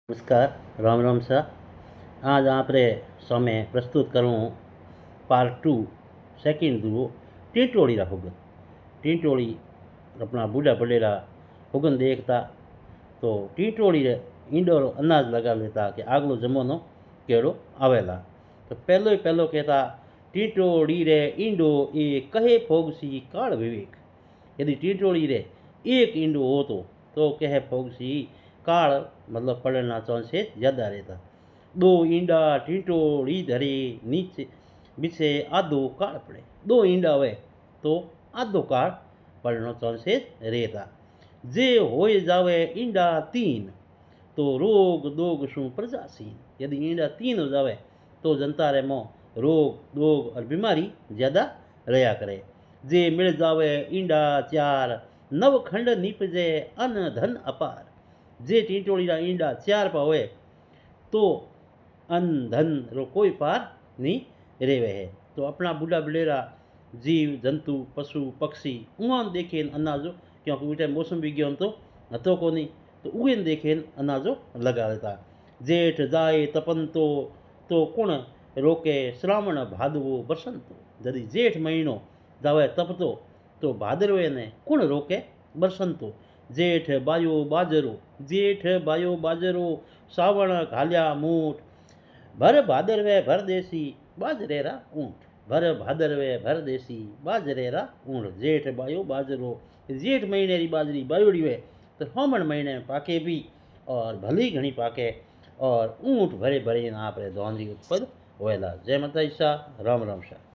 नमस्कार, राम राम शाह। आज आपरे सामे प्रस्तुत करूँ पार्ट 2 सेकंड दुओ टीटोड़ी हुगन। टीटोड़ी अपना बूढ़ा बडेरा हुगन देखता तो टीटोड़ी रे ईंडो अनाज लगा लेता कि आगलो जमानो केड़ो आवेला। तो पहलो कहता टीटोड़ी रे ईंडो ए कहे फोगसी काल विवेक। यदि टीटोड़ी रे एक ईंडो हो तो कहे फोगसी काल मतलब पड़ना चांसे ज़्यादा रहता। दो ईंडा टीटोड़ी धरे नीचे बिछे आधो काल पड़े। दो ईंडा हुए तो आधो काल पड़ना चांसे रहता। जे होए जावे ईंडा तीन तो रोग दोग शू प्रजासीन। यदि ईंडा तीन हो जावे तो जनता रे मो रोग दोग और बीमारी ज़्यादा रहा करे। जे मिल जावे ईंडा चार नव खंड निपजे अन धन अपार। जे टीटोड़ी रा ईंडा चार पा होए तो अन धन रो कोई पार नहीं रेवे है। तो अपना बूढ़ा बडेरा जीव जंतु पशु पक्षी उन देखे अनाजो क्योंकि उठे मौसम विज्ञान तो हतो कोनी तो उन देखे अनाजो लगा लेता। जेठ जाए तपन तो कुण रोके श्रावण भादवो बसंतो। यदि जेठ महीनो जावे तपतो तो भादरवे ने कुण रोके बसंतो। जेठ बायो बाजरो जेठ बायो बाजरो सावण घाल्या मूठ। भर भादरवे भर देसी बाजरेरा ऊँट। भर भादरवे भर देसी बाजरेरा ऊँट। जेठ बायो बाजरो जेठ महीने री बाजरी बायोड़ी हुए तो होमण महीने में पाके भी और भली घनी पाके और ऊँट भरे भरे आप धोन उत्पन्न होएला। जय माता शाह, राम राम शाह।